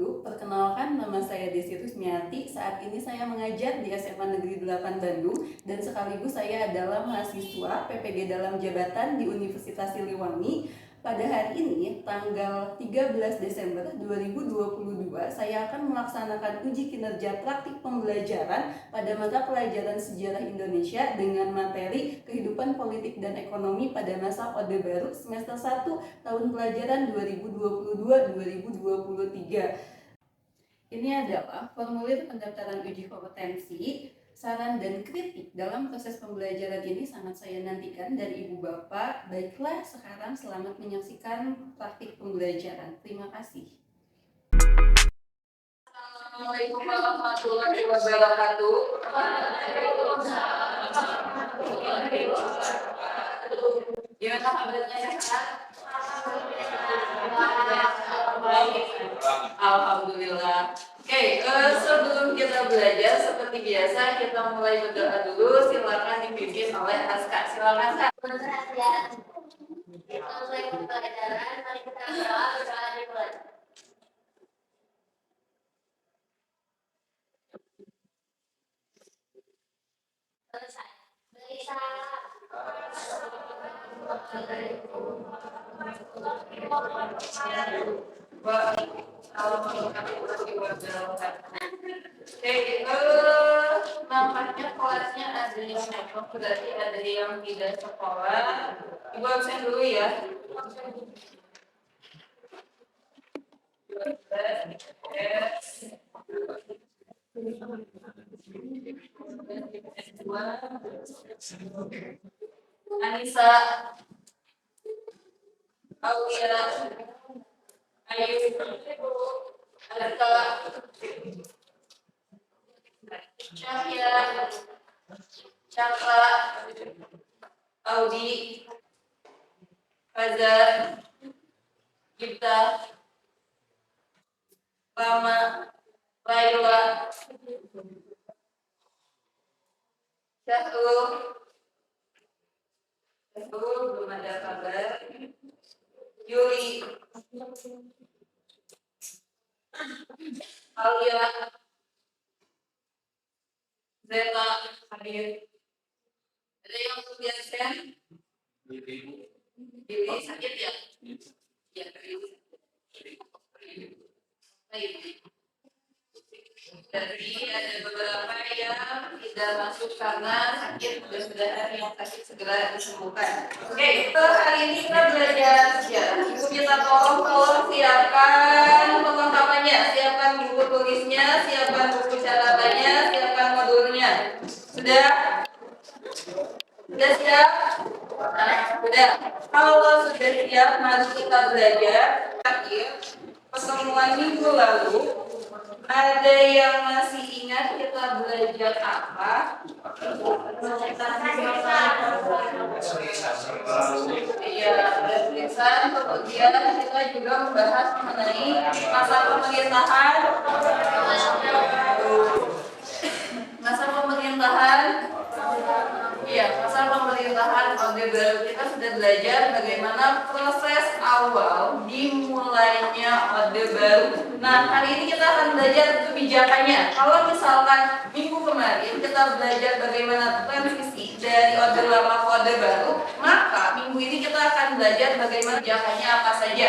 wabarakatuh. Perkenalkan, nama saya Desi Rusmiati. Saat ini saya mengajar di SMA Negeri 8 Bandung dan sekaligus saya adalah mahasiswa PPG dalam jabatan di Universitas Siliwangi. Pada hari ini, tanggal 13 Desember 2022, saya akan melaksanakan uji kinerja praktik pembelajaran pada mata pelajaran Sejarah Indonesia dengan materi Kehidupan Politik dan Ekonomi pada masa Orde Baru semester 1 tahun pelajaran 2022-2023. Ini adalah formulir pendaftaran uji kompetensi. Saran dan kritik dalam proses pembelajaran ini sangat saya nantikan dari Ibu Bapak. Baiklah, sekarang selamat menyaksikan praktik pembelajaran. Terima kasih. Assalamualaikum warahmatullahi wabarakatuh. Gimana kabarnya ya? Alhamdulillah. Oke, sebelum kita belajar seperti biasa kita mulai berdoa dulu. Silakan dipimpin oleh Aska. Silakan Kak. Kita mulai pembelajaran. Mari kita berdoa dimulai. Selesai. Nampaknya kelasnya ada yang nepok, berarti ada yang tidak sekolah. Ibu absen dulu ya. Anissa, Aulia, Ayu, Alka, Cahya, Cakra, Audi, Fajar, Gita, Rama, Laila, Syahrul, belum ada kabar. Yuli, Alia, Zeta, hadir. Ada yang belum absen? Billy sakit ya? Ya, baik. Jadi ada beberapa yang tidak masuk karena sakit. Mudah-mudahan yang sakit segera disembuhkan. Oke, hari ini kita belajar sejarah. Ibu kita tolong siapkan perlengkapannya, siapkan buku tulisnya, siapkan buku catatannya, siapkan modulnya. Sudah? Sudah siap? Sudah. Kalau sudah siap, mari kita belajar. Akhir pertemuan minggu lalu, ada yang masih ingat kita belajar apa? Iya, tulisan. Kemudian kita juga membahas mengenai masa pemerintahan. Iya, masa pemerintahan Orde Baru. Kita sudah belajar bagaimana proses awal dimulainya Orde Baru. Nah, hari ini kita akan belajar kebijakannya. Kalau misalkan minggu kemarin kita belajar bagaimana transisi dari Orde Lama ke Orde Baru, maka minggu ini kita akan belajar bagaimana kebijakannya apa saja.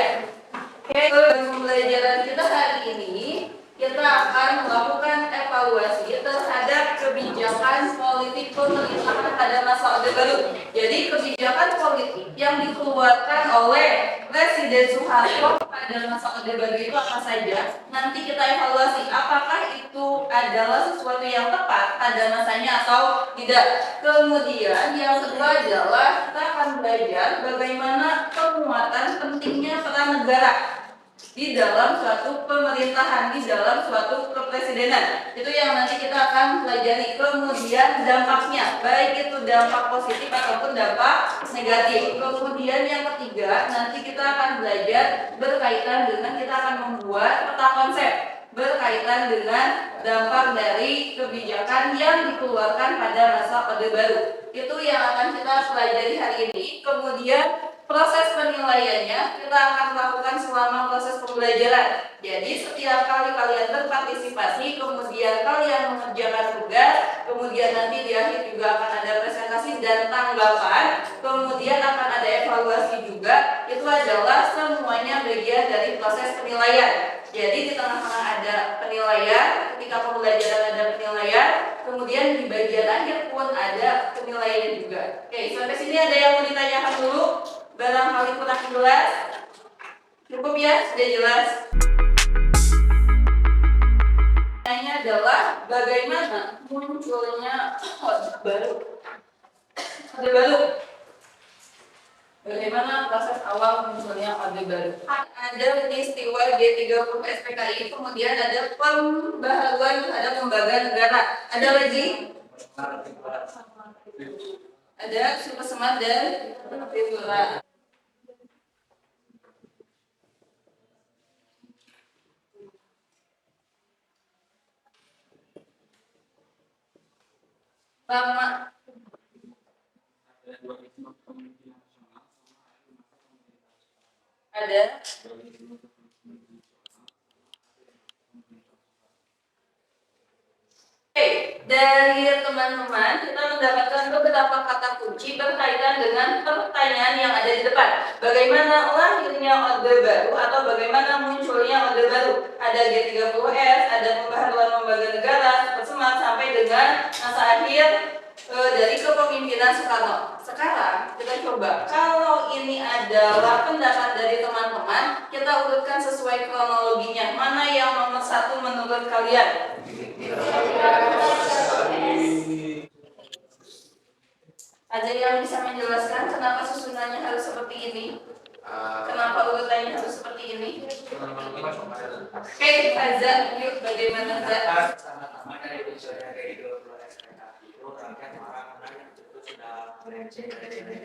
Oke, pembelajaran kita hari ini kita akan melakukan evaluasi terhadap kebijakan politik pemerintahan pada masa Orde Baru. Jadi kebijakan politik yang dikeluarkan oleh Presiden Soeharto pada masa Orde Baru itu apa saja? Nanti kita evaluasi apakah itu adalah sesuatu yang tepat pada masanya atau tidak. Kemudian yang kedua adalah kita akan belajar bagaimana penguatan pentingnya peran negara di dalam suatu pemerintahan, di dalam suatu kepresidenan. Itu yang nanti kita akan pelajari. Kemudian dampaknya, baik itu dampak positif ataupun dampak negatif. Kemudian yang ketiga, nanti kita akan belajar berkaitan dengan kita akan membuat peta konsep berkaitan dengan dampak dari kebijakan yang dikeluarkan pada masa Orde Baru. Itu yang akan kita pelajari hari ini. Kemudian proses penilaiannya kita akan lakukan selama proses pembelajaran pembelajaran. Jadi setiap kali kalian berpartisipasi, kemudian kalian mengerjakan tugas, kemudian nanti di akhir juga akan ada presentasi dan tanggapan, kemudian akan ada evaluasi juga. Itu adalah semuanya bagian dari proses penilaian. Jadi di tengah-tengah ada penilaian, ketika pembelajaran ada penilaian, kemudian di bagian akhir pun ada penilaian juga. Oke, sampai sini ada yang mau ditanyakan dulu? Barangkali kurang jelas? Cukup ya, sudah jelas. Pertanyaannya adalah bagaimana munculnya orde baru? Orde baru. Bagaimana proses awal munculnya orde baru? Ada peristiwa G30 SPKI, kemudian ada pembaharuan terhadap lembaga negara. Ada lagi? Ada Super Smart dan Fitura. Lama. Ada. Oke, dari teman-teman kita mendapatkan beberapa kata kunci berkaitan dengan pertanyaan yang ada di depan. Bagaimana lahirnya orde baru atau bagaimana munculnya orde baru? Ada G30S, ada pembaharuan lembaga negara, Super sampai dengan masa akhir dari kepemimpinan Soekarno. Sekarang kita coba, kalau ini adalah pendapat dari teman-teman, kita urutkan sesuai kronologinya. Mana yang nomor satu menurut kalian? Ada yang bisa menjelaskan kenapa susunannya harus seperti ini? Kenapa urutannya harus seperti ini? Oke, Azza, yuk bagaimana Azza? Sama-sama dari unsurnya dari 22 SPK itu rangkaian orang-orang yang itu sudah jadi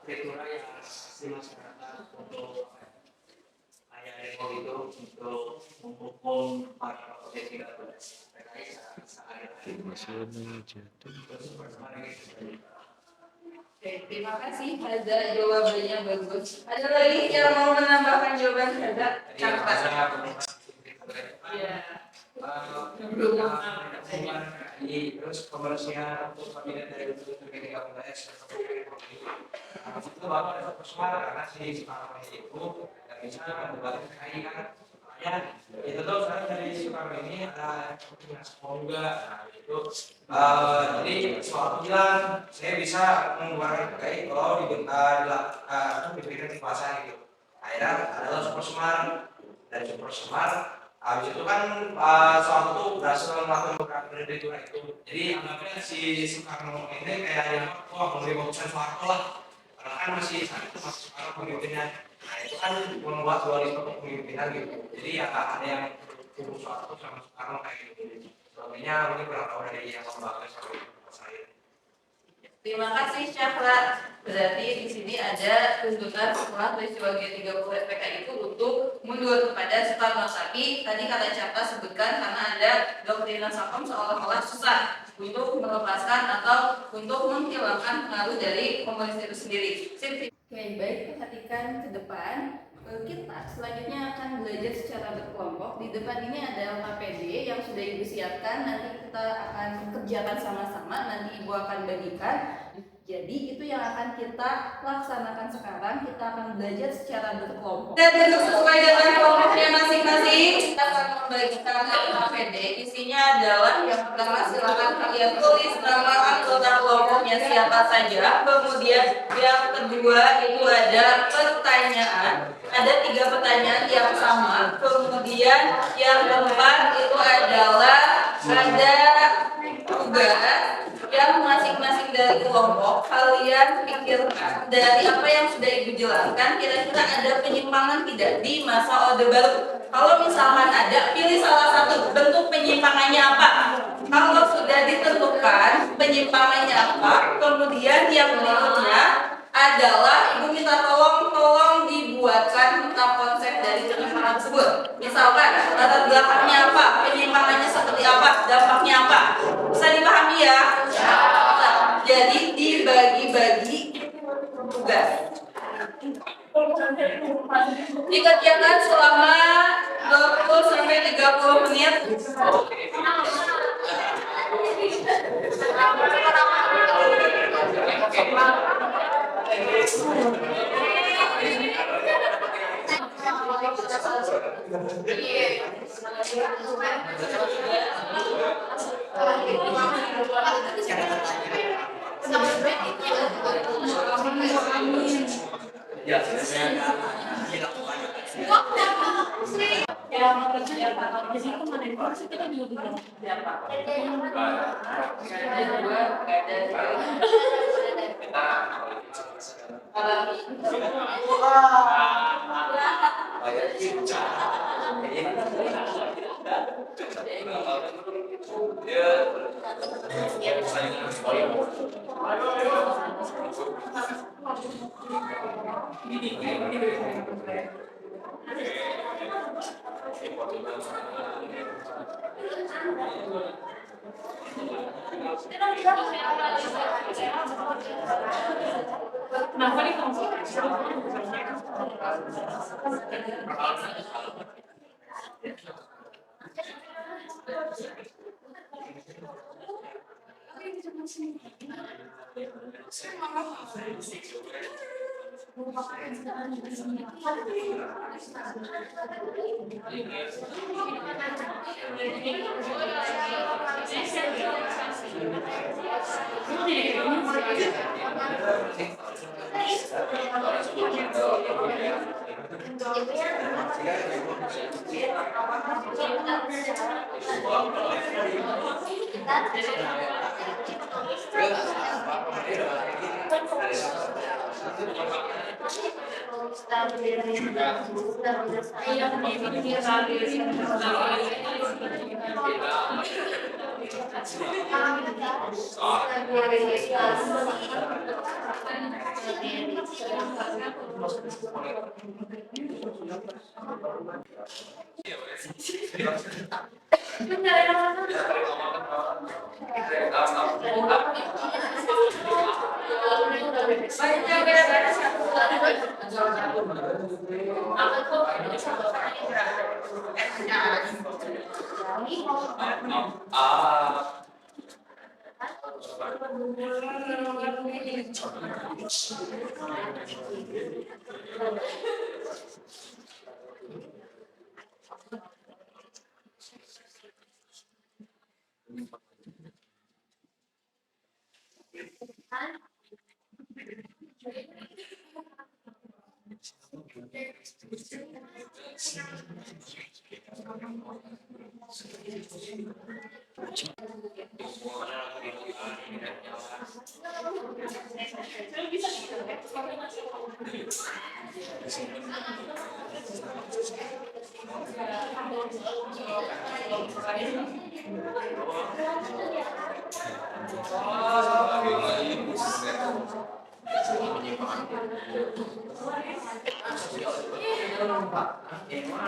fitura yang si masyarakat untuk ayah demo itu untuk menghukum para oposisi terkait sehari-hari. Oke, terima kasih Azza, jawabannya bagus. Ada lagi yang mau menambahkan jawaban Azza? Iya. Terus pembersihan untuk kabinet dari G30S itu bapak ada persoalan karena si Soekarno itu nggak bisa mendebatkan PKI kan, makanya itu tuh sekarang dari Soekarno ini ada kepentingan semua juga. Nah itu jadi soal pemilihan saya bisa mengeluarkan PKI kalau diberikan kekuasaan gitu. Akhirnya adalah Super Semar dan Super Semar. Habis itu kan soal itu berhasil melakukan beberapa penelitian itu. Jadi anggapnya si Soekarno ini kayak yang memberi bagusan Soeharto lah. Karena kan masih saat itu masih Soekarno pemimpinnya. Nah itu kan membuat dualisme kepemimpinan gitu. Jadi ya ada yang kubu Soeharto sama Soekarno kayak gitu. Sebagainya mungkin kurang tahu dari yang membahas sampai saya. Terima kasih Syahla. Berarti di sini ada tuntutan setelah peristiwa G30 SPK itu untuk mundur kepada Soekarno. Tapi tadi kata Capa sebutkan karena ada doktrin Sakom seolah-olah susah untuk melepaskan atau untuk menghilangkan pengaruh dari komunis itu sendiri. Oke, baik, perhatikan ke depan. Kita selanjutnya akan belajar secara berkelompok. Di depan ini ada KPD yang sudah Ibu siapkan. Nanti kita akan kerjakan sama-sama. Nanti Ibu akan bagikan. Jadi itu yang akan kita laksanakan sekarang. Kita akan belajar secara berkelompok. Dan duduk sesuai dengan kelompoknya masing-masing. Kita akan membagikan KPD. Isinya adalah yang pertama silakan kalian tulis nama anggota kelompoknya siapa saja. Kemudian yang kedua itu ada pertanyaan. Ada 3 pertanyaan yang sama. Kemudian yang keempat itu adalah ada tugas yang masing-masing dari kelompok kalian pikirkan dari apa yang sudah Ibu jelaskan, kira-kira ada penyimpangan tidak di masa Orde Baru. Kalau misalkan ada, pilih salah satu. Bentuk penyimpangannya apa? Kalau sudah ditentukan penyimpangannya apa, kemudian yang berikutnya adalah Ibu minta tolong dibuatkan tentang konsep dari penyimpangan tersebut. Misalkan latar belakangnya apa, penyimpangannya seperti apa, dampaknya apa. Bisa dipahami ya? Nah, jadi dibagi-bagi tugas. Dikerjakan selama 20 sampai 30 menit.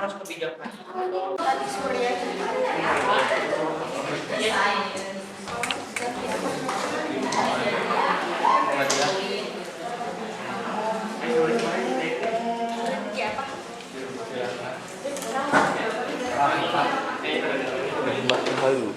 Harus kebijakan. Halu.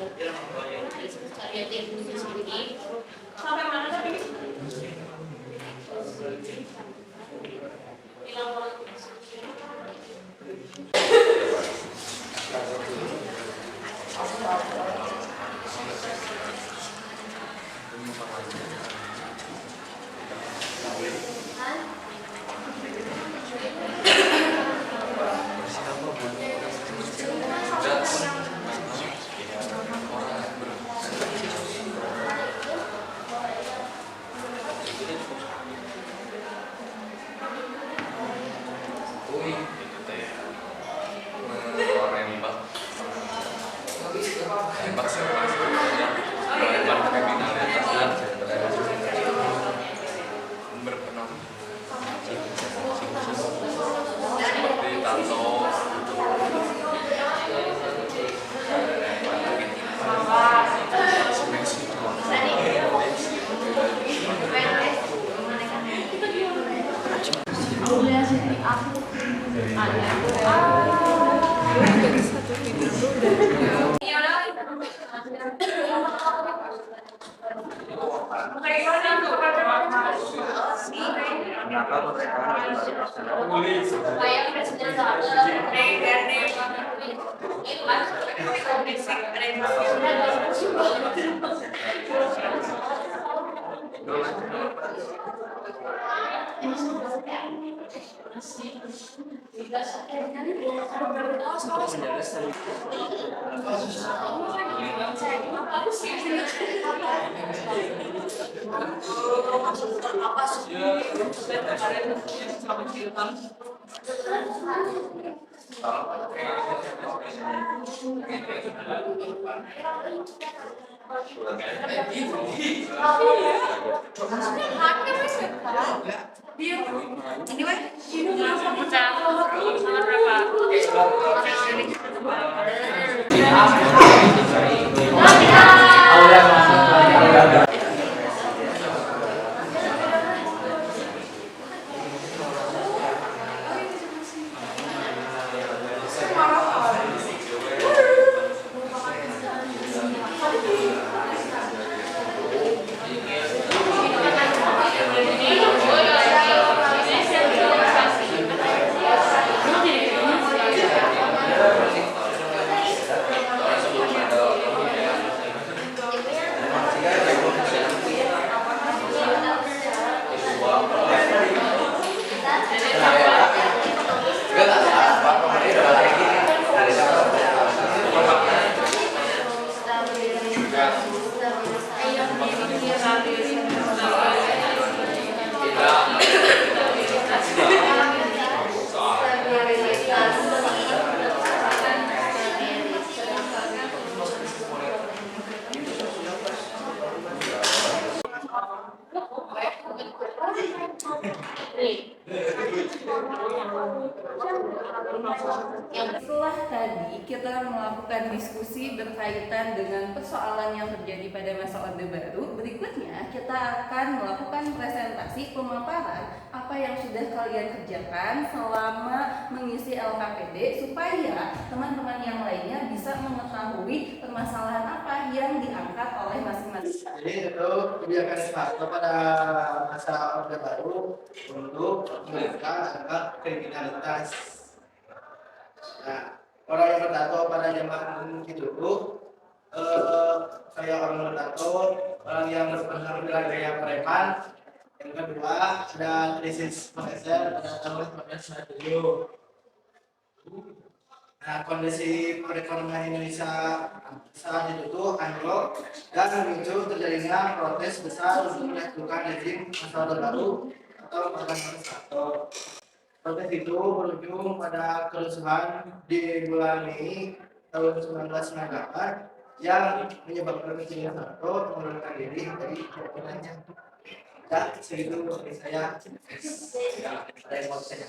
Cari tim sendiri. Sampai mana tadi? Bilang orang supaya presiden Ini weh, pecah. Sangat berapa? Setelah tadi kita melakukan diskusi berkaitan dengan persoalan yang terjadi pada masa Orde Baru, berikutnya kita akan melakukan presentasi pemaparan apa yang sudah kalian kerjakan selama mengisi LKPD supaya teman-teman yang lainnya bisa mengetahui permasalahan apa yang diangkat oleh masing-masing. Jadi itu kebijakan Soeharto pada masa Orde Baru untuk menekan angka kriminalitas. Nah, orang yang bertato pada zaman itu saya orang bertato, orang yang berpenampilan gaya preman. Yang kedua ada krisis moneter pada tahun 1997. Nah, kondisi perekonomian Indonesia saat itu tuh anjlok dan memicu terjadinya protes besar untuk menjatuhkan rezim masa Orde Baru atau Undang-Undang Soeharto. Protes itu berujung pada kerusuhan di bulan Mei tahun 1998 yang menyebabkan Presiden Soeharto mengundurkan diri dari jabatannya. Ya, segitu dari saya. Ada yang mau saya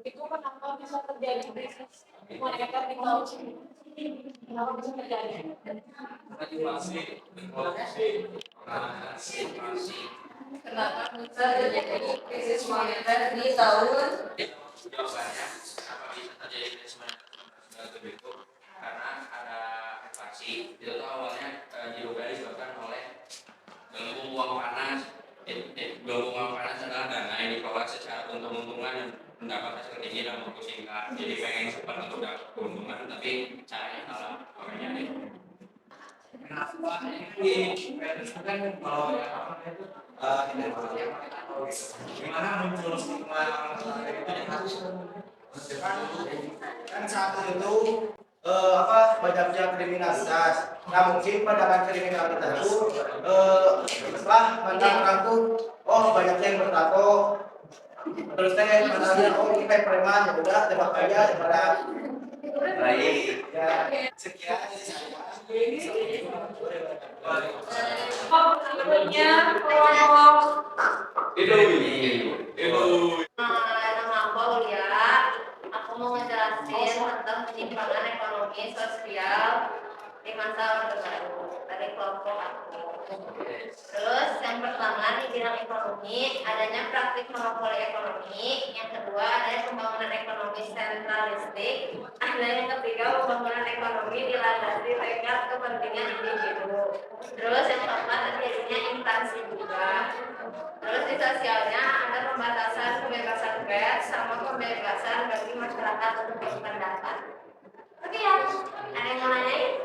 itu kenapa bisa terjadi krisis moneter di tahun ini? Kenapa bisa terjadi? Kenapa bisa terjadi krisis moneter di tahun? Jawabannya kenapa bisa terjadi krisis moneter itu karena ada inflasi. Itu tuh awalnya diduga disebabkan oleh gelembung uang panas. Gelembung uang panas adalah dana yang dikelola secara untung-untungan dan mendapat hasil tinggi dalam waktu singkat. Jadi pengen cepat untuk dapat keuntungan, tapi caranya salah. Makanya kenapa ini kan kalau yang apa itu informasinya atau gitu. Gimana muncul stigma orang itu yang harus Kan saat itu banyaknya kriminalitas. Nah mungkin pandangan kriminalitas itu setelah pandang orang tuh banyaknya yang bertato, terus pandangnya ini kayak preman, ya udah tembak aja daripada baik. Ya sekian dari saya. Namanya kelompok Nama aku Aulia. Aku mau ngejelasin tentang penyimpangan ekonomi sosial di masa Orde Baru dari kelompok aku. Terus yang pertama di bidang ekonomi adanya praktik monopoli ekonomi, yang kedua ada pembangunan ekonomi sentralistik, ada yang ketiga pembangunan ekonomi dilandasi lewat kepentingan individu. Terus yang keempat terjadinya instansi juga. Terus di sosialnya ada pembatasan kebebasan pers sama pembebasan bagi masyarakat untuk berpendapat. Oke ya, ada yang mau nanyain?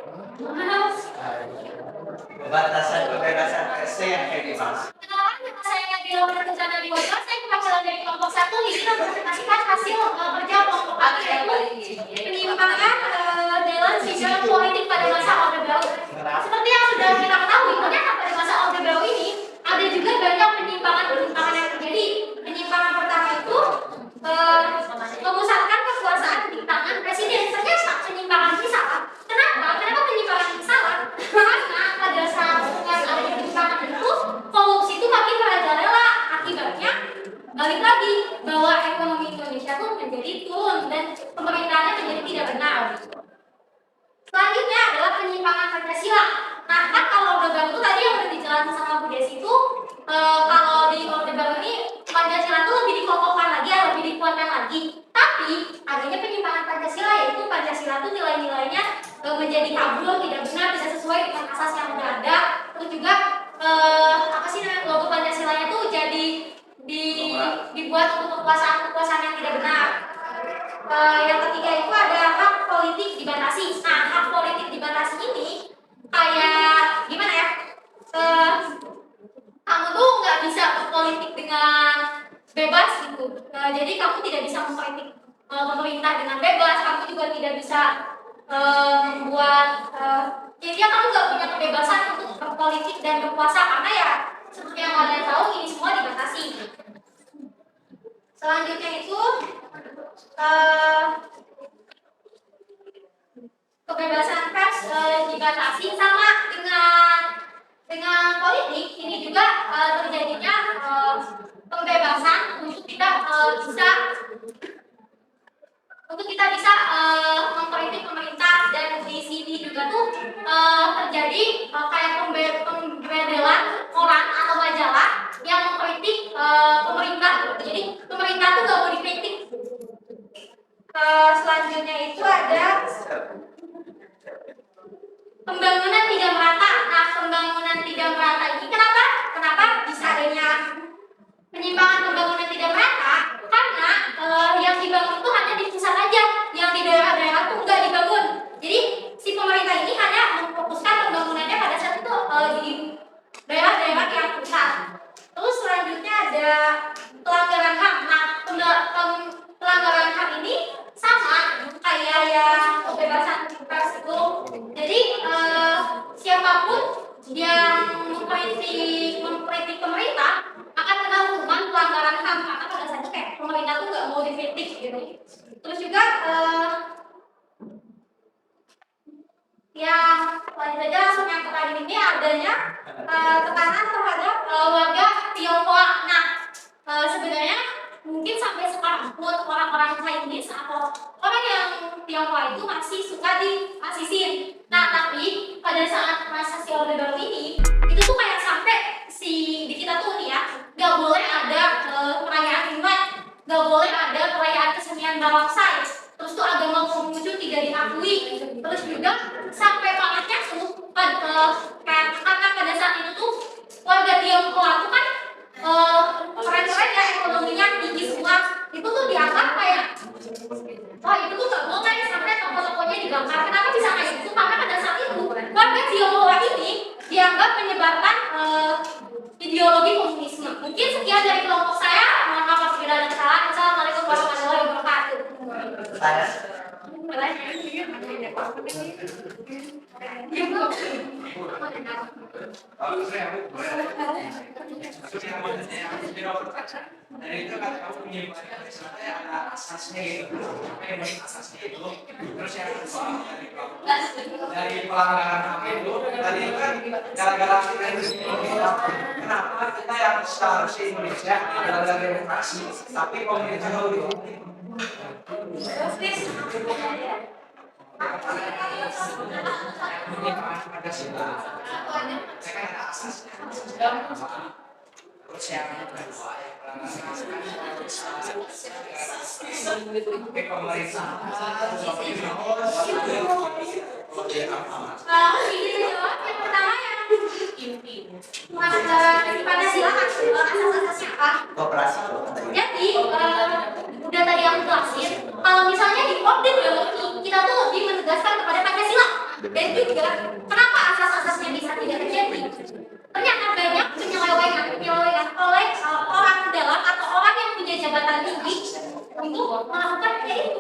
Pembatasan kebebasan pers yang kayak gimana? Kenapa saya bilang rencana di WhatsApp, saya kewakilan dari kelompok 1 ini mempresentasikan hasil kerja kelompok aku yaitu penyimpangan dalam sistem politik pada masa Orde Baru. Seperti yang sudah kita ketahui, ternyata pada masa Orde Baru ini ada juga banyak penyimpangan yang terjadi. Penyimpangan pertama itu memusatkan kekuasaan di tangan presiden. Ternyata penyimpangan ini salah. Kenapa? Kenapa penyimpangan ini salah? Karena pada saat ada penyimpangan itu korupsi itu makin merajalela. Akibatnya balik lagi bahwa ekonomi Indonesia tuh menjadi turun dan pemerintahannya menjadi tidak benar. Selanjutnya adalah penyimpangan Pancasila. Nah kan kalau Orde Baru itu tadi yang udah dijelaskan sama Bu Desi itu kalau di Orde Baru ini Pancasila itu lebih dikokohkan lagi, lebih dikuatkan lagi. Tapi adanya penyimpangan Pancasila yaitu Pancasila itu nilai-nilainya menjadi kabur, tidak benar, bisa sesuai dengan asas yang sudah ada. Terus juga logo Pancasila itu jadi dibuat untuk kekuasaan yang tidak benar. Yang ketiga itu ada hak politik dibatasi. Nah, hak politik dibatasi ini kayak gimana ya? Kamu tuh nggak bisa berpolitik dengan bebas gitu. Jadi kamu tidak bisa mengkritik pemerintah dengan bebas. Kamu juga tidak bisa membuat. Jadi kamu nggak punya kebebasan untuk berpolitik dan berkuasa karena ya seperti yang kalian tahu ini semua dibatasi. Selanjutnya itu kebebasan pers dibatasi sama dengan politik. Ini juga terjadinya pembebasan untuk kita bisa mengkritik pemerintah, dan di sini juga tuh terjadi kayak pembedelan orang atau majalah yang mengkritik pemerintah. Jadi pemerintah tuh gak mau dikritik. Selanjutnya itu ada pembangunan tidak merata. Nah, pembangunan tidak merata ini kenapa bisa adanya penyimpangan pembangunan tidak merata? Karena yang dibangun itu hanya di pusat aja, yang di daerah-daerah tuh nggak dibangun. Jadi si pemerintah ini hanya memfokuskan pembangunannya pada saat itu di daerah-daerah yang pusat. Terus selanjutnya ada pelanggaran HAM. Nah, pelanggaran HAM ini sama kayak yang kebebasan pers itu. Jadi siapapun yang mengkritik pemerintah akan kena hukuman pelanggaran HAM, karena pada saat itu kayak pemerintah tuh nggak mau dikritik gitu. Terus juga yang lanjut aja langsung yang terakhir ini adanya tekanan terhadap warga Tionghoa. Nah sebenarnya mungkin sampai sekarang pun orang-orang Chinese atau orang yang Tionghoa itu masih suka diasisin. Nah tapi pada saat masa si Orde Baru ini itu tuh kayak sampai di kita tuh nih ya nggak boleh ada perayaan kesenian barongsai. Terus tuh agama Konghucu tidak diakui. Terus juga sampai bangetnya tuh kayak karena pada saat itu tuh warga Tionghoa tuh kan keren-keren ya, ekonominya tinggi semua. Itu tuh dianggap kayak wah itu tuh nggak boleh, sampai toko-tokonya dibakar. Kenapa bisa kayak gitu? Karena pada saat itu warga Tionghoa ini dianggap menyebarkan ideologi komunisme. Mungkin sekian dari kelompok saya. Mohon maaf apabila ada kesalahan. Assalamualaikum warahmatullahi wabarakatuh. Dan itu kan kamu menyebarkan sebenarnya ada asasnya gitu, apa yang menjadi asasnya itu. Terus yang kedua dari pelanggaran HAM itu tadi itu kan gara-gara kita itu kenapa kita yang seharusnya Indonesia adalah demokrasi, tapi pemerintah lebih Pancasila, saya kan ada asasnya. Terus yang kedua yang Yang pertama yang inti. Pancasila asas-asasnya apa? Koperasi. Jadi udah tadi aku jelasin, kalau misalnya di Orde Baru kita tuh lebih menegaskan kepada Pancasila. Dan juga kenapa asas-asasnya bisa tidak terjadi? Ternyata banyak penyelewengan oleh orang dalam atau orang yang punya jabatan tinggi untuk melakukan kayak itu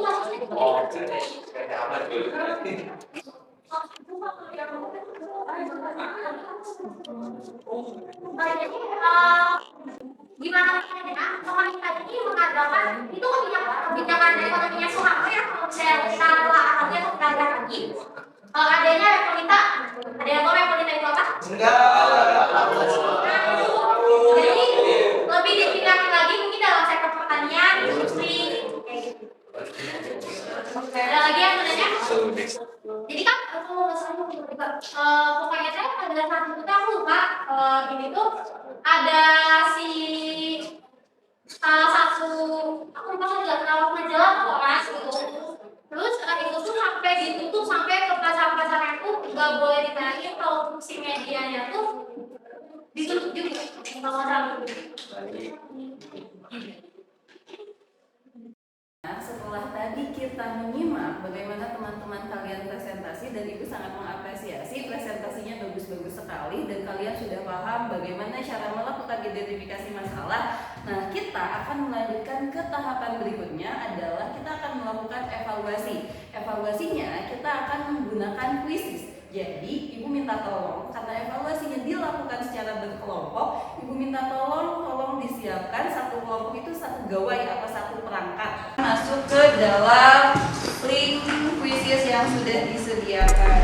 gimana caranya pemerintah ini mengadakan itu kebijakan ekonominya Soeharto ya, kalau saya telah arahnya untuk belajar lagi adanya repolita. Ada yang tahu repolita itu apa? Jadi lebih ditingkatkan lagi mungkin dalam sektor pertanian, industri kayak gitu. Ada lagi yang menanya? Jadi kan kalau pokoknya saya pada saat itu aku lupa ini tuh ada si satu aku lupa nggak tahu majalah Koras gitu. Terus itu tuh sampai ditutup sampai ke pasar-pasar itu nggak boleh ditayangin kalau fungsi medianya tuh ditutup juga kalau salah. Nah, setelah tadi kita menyimak bagaimana teman-teman kalian presentasi dan Ibu sangat mengapresiasi presentasinya bagus-bagus sekali dan kalian sudah paham bagaimana cara melakukan identifikasi masalah. Nah, kita akan melanjutkan ke tahapan berikutnya adalah kita akan melakukan evaluasi. Evaluasinya kita akan menggunakan kuisis. Jadi, Ibu minta tolong karena evaluasinya dilakukan secara berkelompok, Ibu minta tolong disiapkan satu kelompok itu satu gawai atau satu perangkat. Masuk ke dalam link kuisis yang sudah disediakan.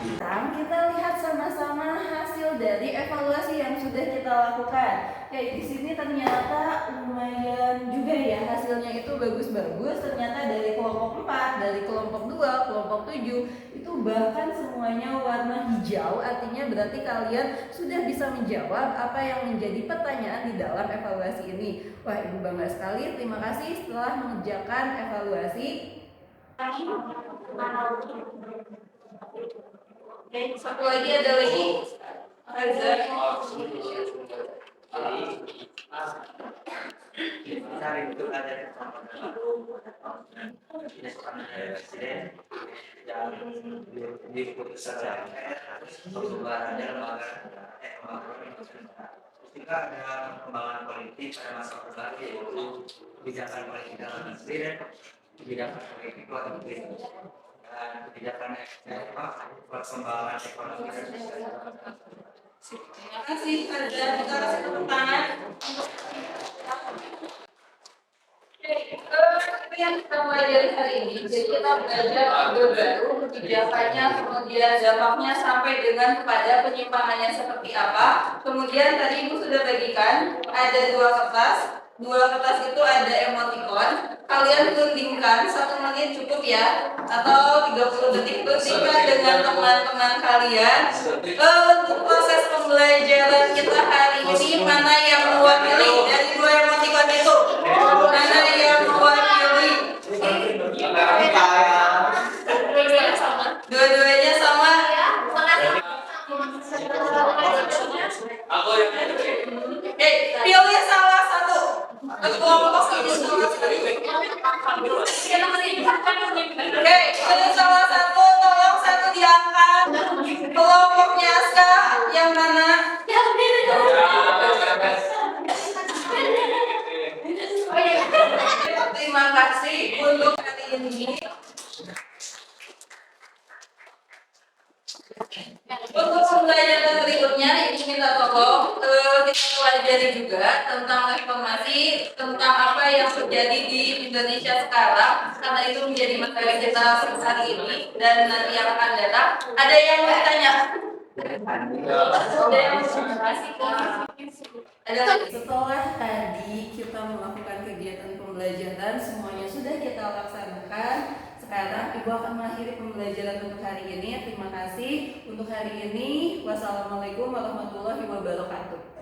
Sekarang kita lihat sama-sama hasil dari evaluasi yang sudah kita lakukan. Di sini ternyata lumayan juga ya hasilnya itu bagus-bagus. Ternyata dari kelompok 4, dari kelompok 2, kelompok 7 itu bahkan semuanya warna hijau. Artinya berarti kalian sudah bisa menjawab apa yang menjadi pertanyaan di dalam evaluasi ini. Wah, Ibu bangga sekali. Terima kasih setelah mengerjakan evaluasi. Oke, satu lagi ada lagi. Reza. Cari itu ada presiden yang diputuskan perubahannya lembaga ketika ada perkembangan politik pada masa orde yaitu kebijakan politik dalam negeri dan kebijakan politik luar negeri dan kebijakan perkembangan ekonomi dan sosial. Terima kasih. Ada kita kasih tepuk tangan. Oke, yang kita pelajari hari ini, jadi kita belajar Orde Baru, kebijakannya, kemudian dampaknya sampai dengan kepada penyimpangannya seperti apa. Kemudian tadi Ibu sudah bagikan ada dua kertas itu ada emoticon. Kalian guntingkan 1 menit cukup ya, atau 30 detik guntingkan dengan teman-teman kalian. Untuk proses pembelajaran kita hari ini mana yang mewakili dari dua emoticon itu? ini. Untuk pembelajaran berikutnya ini kita tolong kita pelajari juga tentang reformasi, tentang apa yang terjadi di Indonesia sekarang, karena itu menjadi materi kita hari ini dan nanti yang akan datang. Ada yang mau ditanya? Ada yang mau ada lagi? Setelah tadi kita melakukan kegiatan pembelajaran, semuanya sudah kita laksanakan. Sekarang Ibu akan mengakhiri pembelajaran untuk hari ini. Terima kasih untuk hari ini. Wassalamualaikum warahmatullahi wabarakatuh.